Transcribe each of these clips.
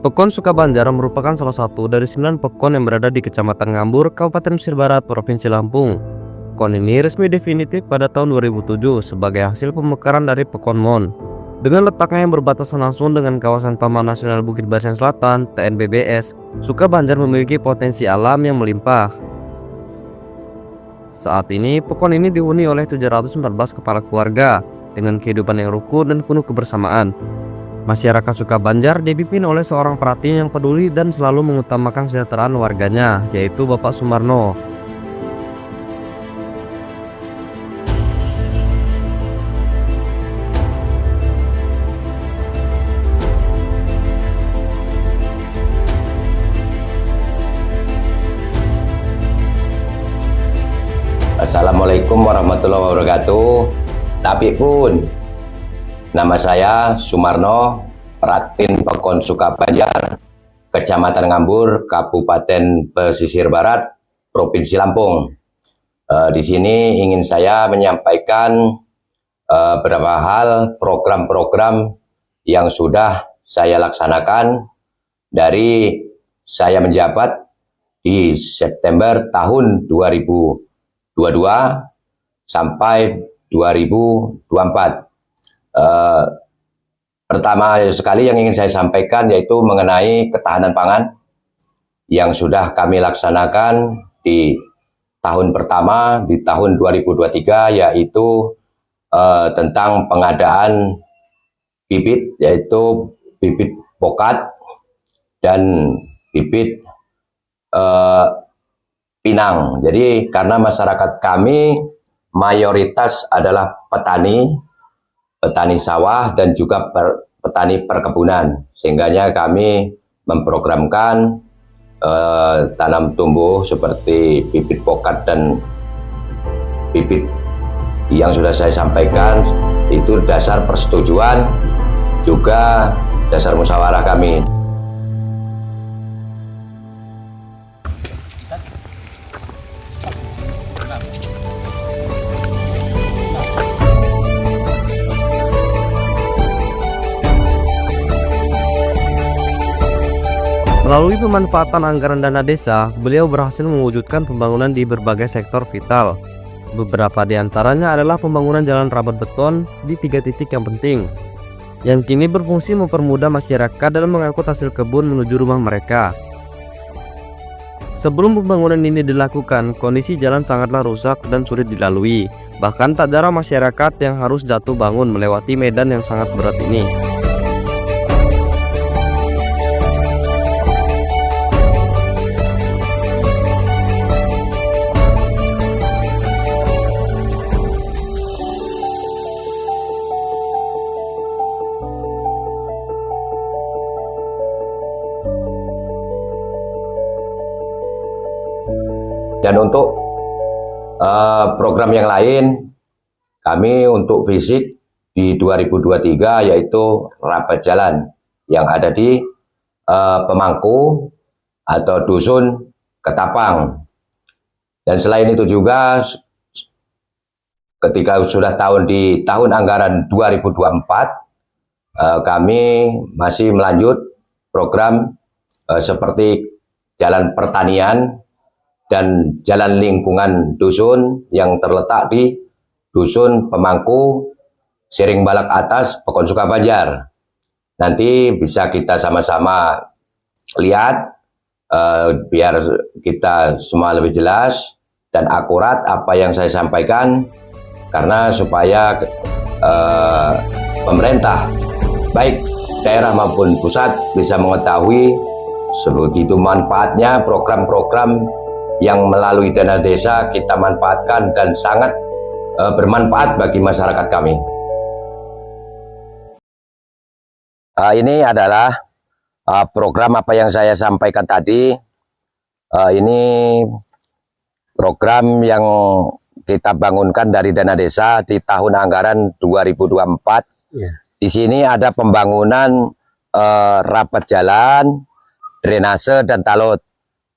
Pekon Sukabanjar merupakan salah satu dari 9 pekon yang berada di Kecamatan Ngambur, Kabupaten Mesir Barat, Provinsi Lampung. Pekon ini resmi definitif pada tahun 2007 sebagai hasil pemekaran dari Pekon Mon. Dengan letaknya yang berbatasan langsung dengan kawasan Taman Nasional Bukit Barisan Selatan (TNBBS), Sukabanjar memiliki potensi alam yang melimpah. Saat ini, pekon ini dihuni oleh 714 kepala keluarga dengan kehidupan yang rukun dan penuh kebersamaan. Masyarakat Sukabanjar dipimpin oleh seorang perhati yang peduli dan selalu mengutamakan kesejahteraan warganya, yaitu Bapak Sumarno. Assalamualaikum warahmatullahi wabarakatuh. Tapi pun, nama saya Sumarno, Pratin Pekon Sukabanjar, Kecamatan Ngambur, Kabupaten Pesisir Barat, Provinsi Lampung. Di sini ingin saya menyampaikan beberapa hal program-program yang sudah saya laksanakan dari saya menjabat di September tahun 2022 sampai 2024. Pertama sekali yang ingin saya sampaikan yaitu mengenai ketahanan pangan yang sudah kami laksanakan di tahun pertama di tahun 2023, yaitu tentang pengadaan bibit, yaitu bibit pokat dan bibit pinang. Jadi karena masyarakat kami mayoritas adalah petani sawah dan juga petani perkebunan, sehingganya kami memprogramkan tanam tumbuh seperti bibit pokat dan bibit yang sudah saya sampaikan itu dasar persetujuan juga dasar musyawarah kami. Melalui pemanfaatan anggaran dana desa, beliau berhasil mewujudkan pembangunan di berbagai sektor vital. Beberapa di antaranya adalah pembangunan jalan rabat beton di 3 titik yang penting, yang kini berfungsi mempermudah masyarakat dalam mengangkut hasil kebun menuju rumah mereka. Sebelum pembangunan ini dilakukan, kondisi jalan sangatlah rusak dan sulit dilalui. Bahkan tak jarang masyarakat yang harus jatuh bangun melewati medan yang sangat berat ini. Dan untuk program yang lain, kami untuk visit di 2023 yaitu rapat jalan yang ada di Pemangku atau Dusun Ketapang. Dan selain itu juga ketika sudah di tahun anggaran 2024, kami masih melanjut program seperti jalan pertanian dan jalan lingkungan dusun yang terletak di Dusun Pemangku, Siring Balak Atas, Pekon Sukabanjar. Nanti bisa kita sama-sama lihat biar kita semua lebih jelas dan akurat apa yang saya sampaikan, karena supaya pemerintah baik daerah maupun pusat bisa mengetahui sebegitu manfaatnya program-program yang melalui dana desa kita manfaatkan dan sangat bermanfaat bagi masyarakat kami. Ini adalah program apa yang saya sampaikan tadi. Ini program yang kita bangunkan dari dana desa di tahun anggaran 2024. Di sini ada pembangunan rapat jalan, drainase dan talud.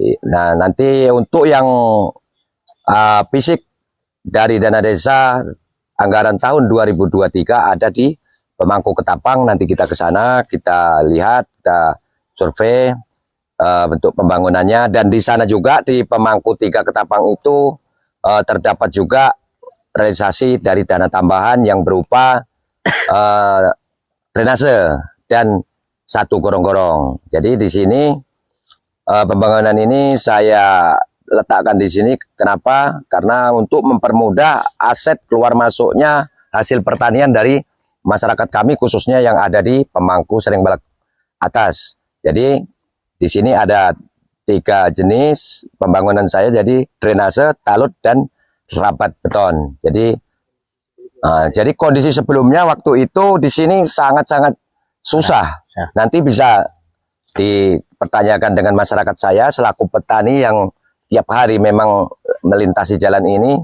Nah, nanti untuk yang fisik dari dana desa anggaran tahun 2023 ada di Pemangku Ketapang. Nanti kita ke sana, kita lihat, kita survei bentuk pembangunannya, dan di sana juga di Pemangku 3 Ketapang itu terdapat juga realisasi dari dana tambahan yang berupa drainase dan 1 gorong-gorong. Jadi di sini pembangunan ini saya letakkan di sini. Kenapa? Karena untuk mempermudah aset keluar masuknya hasil pertanian dari masyarakat kami, khususnya yang ada di Pemangku Sering Balak Atas. Jadi di sini ada 3 jenis pembangunan saya, jadi drainase, talut, dan rapat beton. Jadi kondisi sebelumnya waktu itu di sini sangat-sangat susah. Nanti bisa dipertanyakan dengan masyarakat saya selaku petani yang tiap hari memang melintasi jalan ini.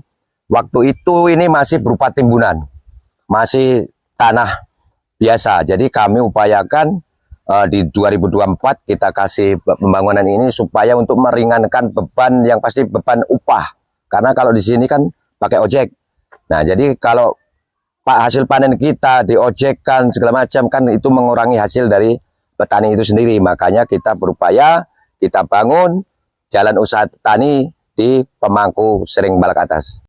Waktu itu ini masih berupa timbunan, masih tanah biasa. Jadi kami upayakan di 2024 kita kasih pembangunan ini supaya untuk meringankan beban, yang pasti beban upah. Karena kalau di sini kan pakai ojek. Nah, jadi kalau hasil panen kita diojekkan segala macam kan itu mengurangi hasil dari petani itu sendiri. Makanya kita berupaya kita bangun jalan usaha tani di Pemangku Sering Balak Atas.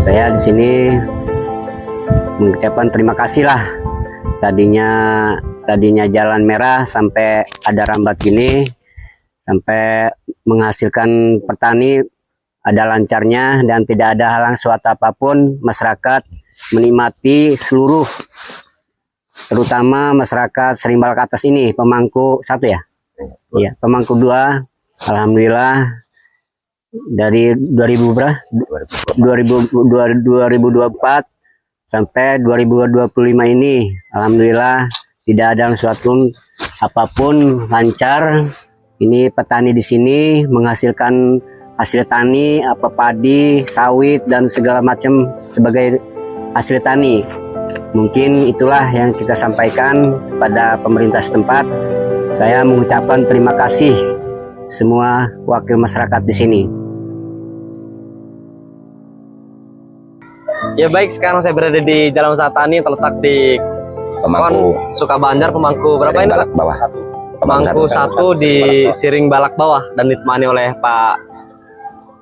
Saya di sini mengucapkan terima kasih lah. Tadinya jalan merah sampai ada rambat gini, sampai menghasilkan petani ada lancarnya dan tidak ada halang suatu apapun. Masyarakat menikmati seluruh, terutama masyarakat Sering Balak Atas ini, Pemangku 1 ya? Iya, Pemangku 2, alhamdulillah. Dari 2024 sampai 2025 ini alhamdulillah tidak ada sesuatu apapun, lancar. Ini petani di sini menghasilkan hasil tani, apa padi, sawit, dan segala macam sebagai hasil tani. Mungkin itulah yang kita sampaikan pada pemerintah setempat. Saya mengucapkan terima kasih semua wakil masyarakat di sini. Ya baik, sekarang saya berada di Jalan Usaha Tani terletak di Pemangku Sukabanjar, Pemangku berapa Sering ini Balak Pak? Bawah. Pemangku 1 di Sering Balak Bawah, dan ditemani oleh Pak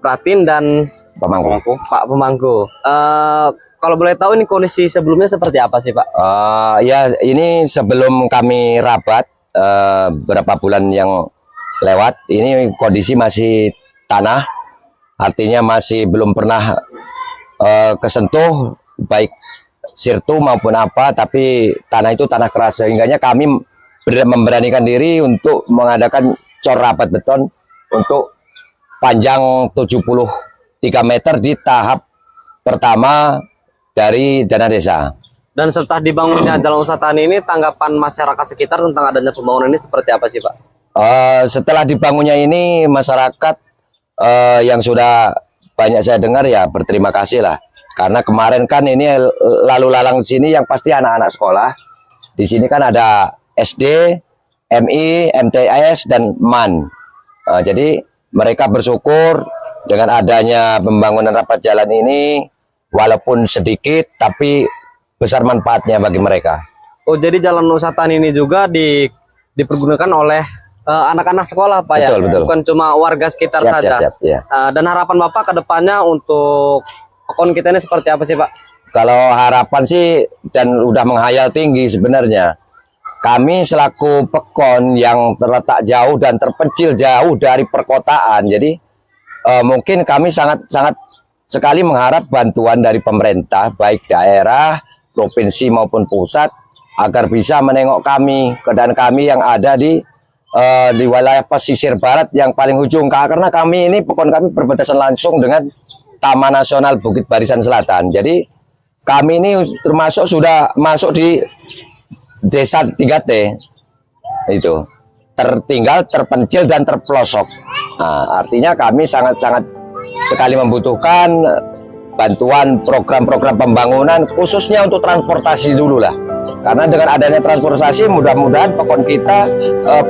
Pratin dan Pemangku. Pak Pemangku. Kalau boleh tahu ini kondisi sebelumnya seperti apa sih Pak? Ya, ini sebelum kami rapat beberapa bulan yang lewat, ini kondisi masih tanah, artinya masih belum pernah kesentuh baik sirtu maupun apa, tapi tanah itu tanah keras, sehingganya kami memberanikan diri untuk mengadakan cor rapat beton untuk panjang 73 meter di tahap pertama dari dana desa. Dan setelah dibangunnya Jalan Usaha Tani ini, tanggapan masyarakat sekitar tentang adanya pembangunan ini seperti apa sih Pak? Setelah dibangunnya ini, masyarakat yang sudah banyak saya dengar ya berterima kasih lah. Karena kemarin kan ini lalu lalang sini yang pasti anak-anak sekolah. Di sini kan ada SD, MI, MTS, dan MAN. Jadi mereka bersyukur dengan adanya pembangunan rapat jalan ini, walaupun sedikit tapi besar manfaatnya bagi mereka. Oh, jadi Jalan Usaha Tani ini juga dipergunakan oleh anak-anak sekolah Pak, betul, ya? Betul. Bukan cuma warga sekitar saja. Siap, ya. Dan harapan Bapak ke depannya untuk pekon kita ini seperti apa sih Pak? Kalau harapan sih, dan udah menghayal tinggi sebenarnya, kami selaku pekon yang terletak jauh dan terpencil jauh dari perkotaan, jadi mungkin kami sangat sekali mengharap bantuan dari pemerintah, baik daerah, provinsi maupun pusat, agar bisa menengok kami, keadaan kami yang ada di wilayah pesisir barat yang paling ujung, karena kami ini pekon kami berbatasan langsung dengan Taman Nasional Bukit Barisan Selatan. Jadi kami ini termasuk sudah masuk di desa 3T itu. tertinggal, terpencil dan terpelosok. Nah, artinya kami sangat-sangat sekali membutuhkan bantuan program-program pembangunan khususnya untuk transportasi dulu lah. Karena dengan adanya transportasi mudah-mudahan pokok kita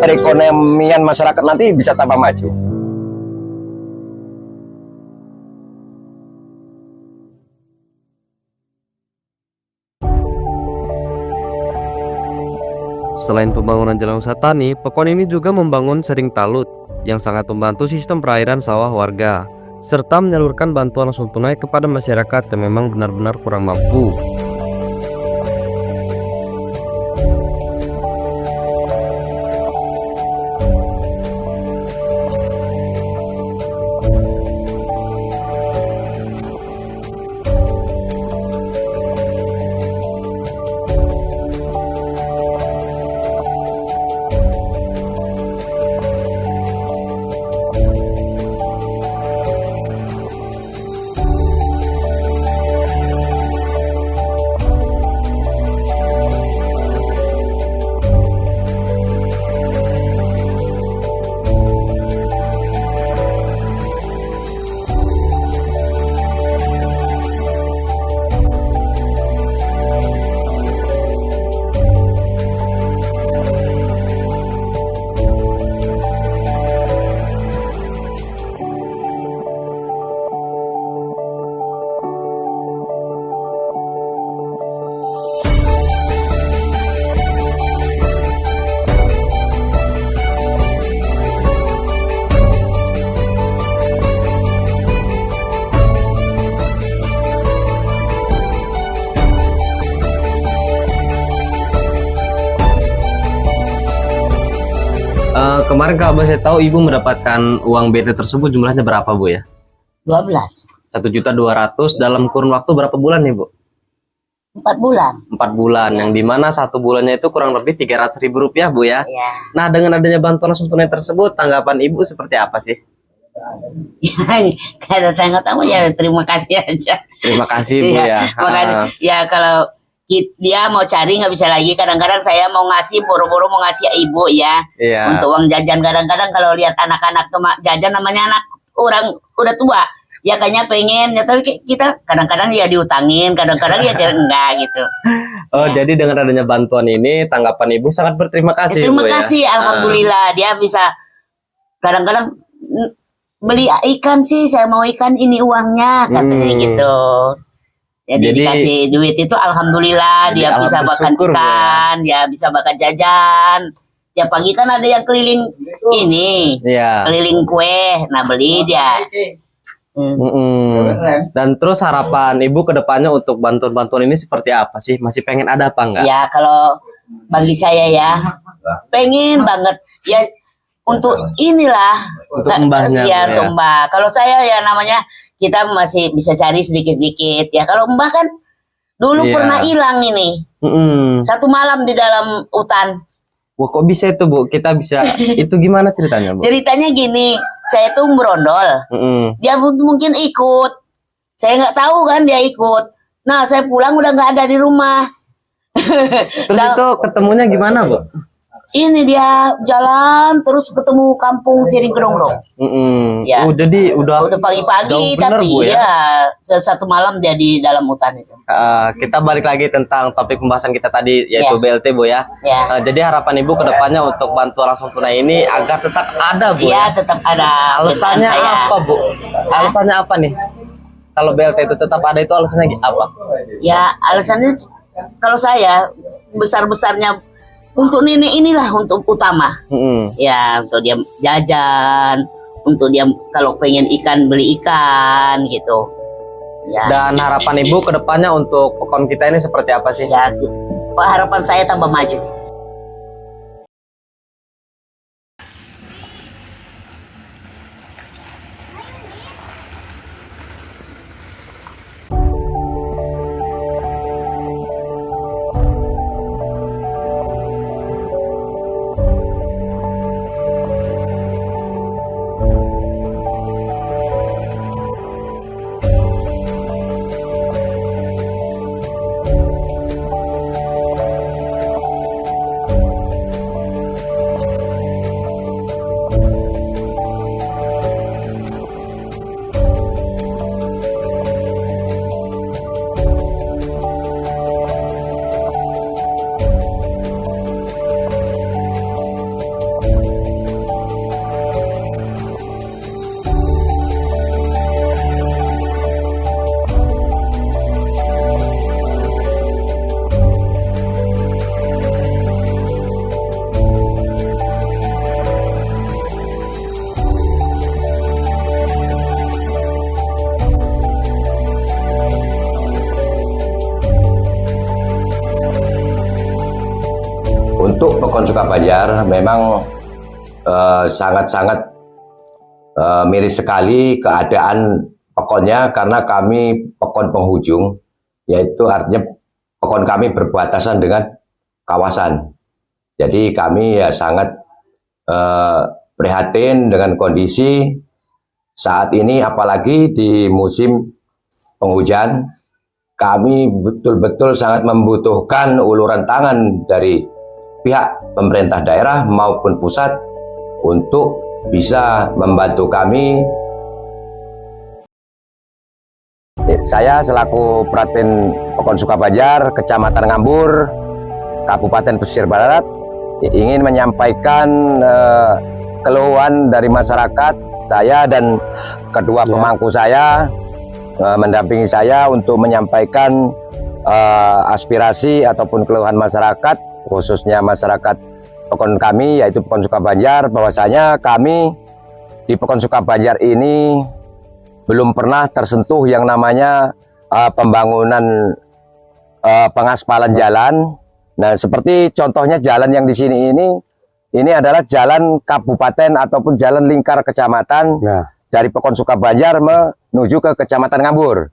perekonomian masyarakat nanti bisa tambah maju. Selain pembangunan jalan usaha tani, Pekon ini juga membangun sering talut yang sangat membantu sistem perairan sawah warga, serta menyalurkan bantuan langsung tunai kepada masyarakat yang memang benar-benar kurang mampu. Kemarin kalau saya tahu ibu mendapatkan uang BT tersebut jumlahnya berapa bu ya? 12. 1.200.000 dalam kurun waktu berapa bulan nih bu? 4 bulan. 4 bulan, yang dimana satu bulannya itu kurang lebih 300.000 rupiah bu ya? Ya. Nah dengan adanya bantuan langsung tunai tersebut, tanggapan ibu seperti apa sih? Kalau tanggapan ya terima kasih aja. Terima kasih bu ya. Makasih. Ya kalau dia mau cari nggak bisa lagi. Kadang-kadang saya mau ngasih, boro-boro mau ngasih ibu ya. Iya. Untuk uang jajan. Kadang-kadang kalau lihat anak-anak tuh jajan, namanya anak orang udah tua. Ya kayaknya pengen, ya tapi kita kadang-kadang ya diutangin, kadang-kadang ya enggak gitu. Oh Ya. jadi dengan adanya bantuan ini, tanggapan ibu sangat berterima kasih Terima bu ya. kasih, alhamdulillah dia bisa. Kadang-kadang beli ikan sih, saya mau ikan ini uangnya katanya gitu. Jadi dikasih duit itu alhamdulillah, Jadi dia bisa makan bersyukur, Bu, ya. ikan, dia bisa makan jajan. Tiap pagi kan ada yang keliling ini, Iya. keliling kue, nah beli dia. Dan terus harapan ibu ke depannya untuk bantuan-bantuan ini seperti apa sih? Masih pengen ada apa enggak? Ya kalau bagi saya ya, pengen banget ya untuk inilah Untuk mbahnya, ya, Bu, ya. untuk mbah. Kalau saya ya namanya kita masih bisa cari sedikit-sedikit ya. Kalau mbah kan dulu Iya. pernah hilang ini. Satu malam di dalam hutan. Wah kok bisa itu bu? Kita bisa itu gimana ceritanya bu? Ceritanya gini, saya tuh berondol. Dia mungkin ikut. Saya nggak tahu kan dia ikut. Nah saya pulang udah nggak ada di rumah. Terus itu ketemunya gimana bu? Ini dia jalan terus ketemu kampung Siring Kedongrong. Ya. Oh, jadi udah pagi-pagi jauh bener, tapi Bu, ya satu malam dia di dalam hutan itu. Kita balik lagi tentang topik pembahasan kita tadi yaitu Ya. BLT bu ya. Ya. Jadi harapan ibu ke depannya untuk bantuan langsung tunai ini agar tetap ada bu. Iya tetap ada. Alasannya Saya. apa bu? Alasannya apa nih? Kalau BLT itu tetap ada itu alasannya apa? Ya alasannya kalau saya besar-besarnya untuk nenek inilah untuk utama. Ya untuk dia jajan, untuk dia kalau pengen ikan beli ikan gitu. Ya. Dan harapan ibu ke depannya untuk pekon kita ini seperti apa sih? Ya harapan saya tambah maju. untuk Pekon Sukabanjar memang sangat-sangat miris sekali keadaan pekonnya, karena kami pekon penghujung, yaitu artinya pekon kami berbatasan dengan kawasan. Jadi kami ya sangat prihatin dengan kondisi saat ini, apalagi di musim penghujan. Kami betul-betul sangat membutuhkan uluran tangan dari pihak pemerintah daerah maupun pusat untuk bisa membantu kami. Saya selaku Pratin Pekon Sukabanjar, Kecamatan Ngambur, Kabupaten Pesisir Barat, ingin menyampaikan keluhan dari masyarakat. Saya dan kedua pemangku saya mendampingi saya untuk menyampaikan aspirasi ataupun keluhan masyarakat, khususnya masyarakat Pekon kami, yaitu Pekon Sukabanjar, bahwasanya kami di Pekon Sukabanjar ini belum pernah tersentuh yang namanya pembangunan pengaspalan jalan. Nah, seperti contohnya jalan yang di sini ini adalah jalan kabupaten ataupun jalan lingkar kecamatan dari Pekon Sukabanjar menuju ke Kecamatan Ngambur.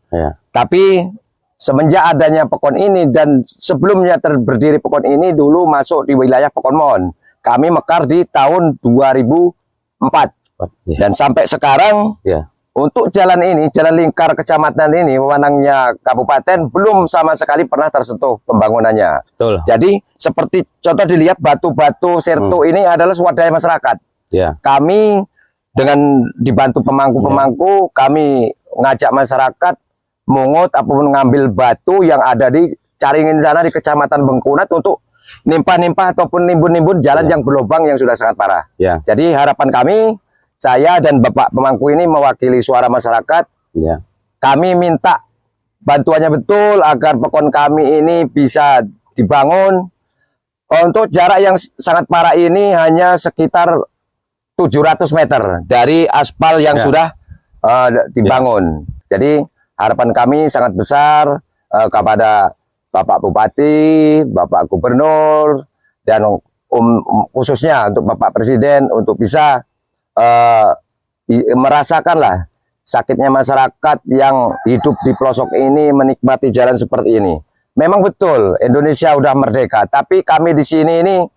Tapi semenjak adanya Pekon ini dan sebelumnya berdiri Pekon ini dulu masuk di wilayah Pekonmon. Kami mekar di tahun 2004. Dan sampai sekarang untuk jalan ini, jalan lingkar kecamatan ini, wewenangnya kabupaten, belum sama sekali pernah tersentuh pembangunannya. Betul. Jadi seperti contoh dilihat batu-batu sertu ini adalah swadaya masyarakat. Kami dengan dibantu pemangku-pemangku, kami ngajak masyarakat mungut ataupun ngambil batu yang ada di Caringin sana di Kecamatan Bengkunat untuk nimpah-nimpah ataupun nimbun-nimbun jalan yang berlubang yang sudah sangat parah. Jadi harapan kami, saya dan Bapak pemangku ini mewakili suara masyarakat. Kami minta bantuannya betul agar Pekon kami ini bisa dibangun. Untuk jarak yang sangat parah ini hanya sekitar 700 meter dari aspal yang sudah dibangun. Jadi harapan kami sangat besar kepada Bapak Bupati, Bapak Gubernur, dan khususnya untuk Bapak Presiden untuk bisa merasakanlah sakitnya masyarakat yang hidup di pelosok ini menikmati jalan seperti ini. Memang betul Indonesia udah merdeka, tapi kami di sini ini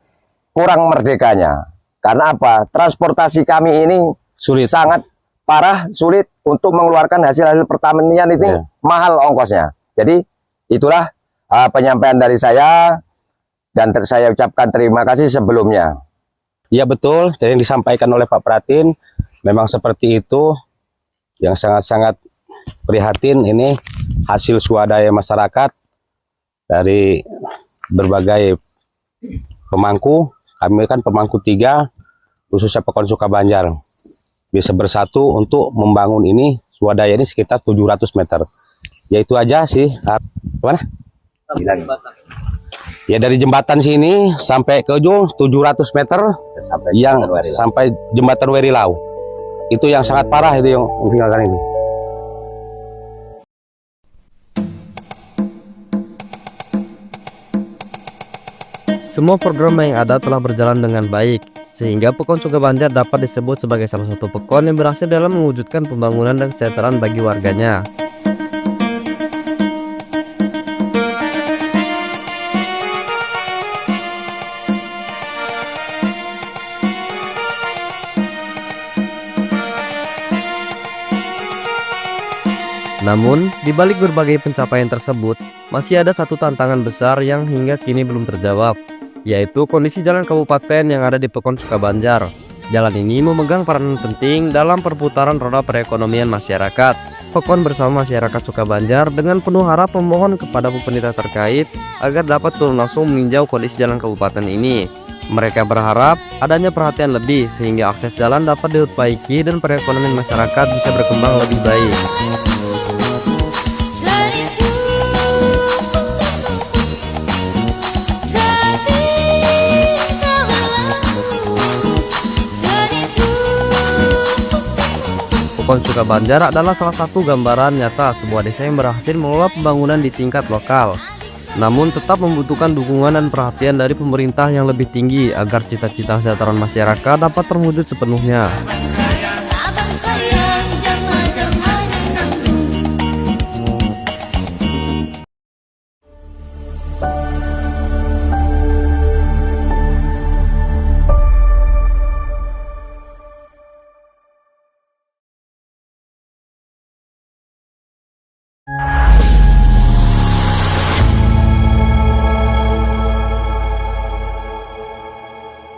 kurang merdekanya. Karena apa? Transportasi kami ini sangat parah, sulit untuk mengeluarkan hasil-hasil pertanian ini mahal ongkosnya. Jadi itulah penyampaian dari saya, dan saya ucapkan terima kasih sebelumnya. Iya betul, dari yang disampaikan oleh Pak Pratin memang seperti itu, yang sangat-sangat prihatin. Ini hasil swadaya masyarakat dari berbagai pemangku. Kami kan pemangku 3, khususnya Pekon Sukabanjar, bisa bersatu untuk membangun ini swadaya ini sekitar 700 meter. Ya itu aja sih. Mana? Ya dari jembatan sini sampai ke ujung 700 meter sampai jembatan Werilau. Itu yang sangat parah, itu yang tinggalkan itu. Semua program yang ada telah berjalan dengan baik, sehingga Pekon Sukabanjar dapat disebut sebagai salah satu pekon yang berhasil dalam mewujudkan pembangunan dan kesejahteraan bagi warganya. Namun, di balik berbagai pencapaian tersebut, masih ada satu tantangan besar yang hingga kini belum terjawab, yaitu kondisi jalan kabupaten yang ada di Pekon Sukabanjar. Jalan ini memegang peranan penting dalam perputaran roda perekonomian masyarakat. Pekon bersama masyarakat Sukabanjar dengan penuh harap memohon kepada pemerintah terkait agar dapat turun langsung meninjau kondisi jalan kabupaten ini. Mereka berharap adanya perhatian lebih sehingga akses jalan dapat diperbaiki dan perekonomian masyarakat bisa berkembang lebih baik. Pekon Sukabanjar adalah salah satu gambaran nyata sebuah desa yang berhasil mengelola pembangunan di tingkat lokal. namun tetap membutuhkan dukungan dan perhatian dari pemerintah yang lebih tinggi agar cita-cita kesejahteraan masyarakat dapat terwujud sepenuhnya.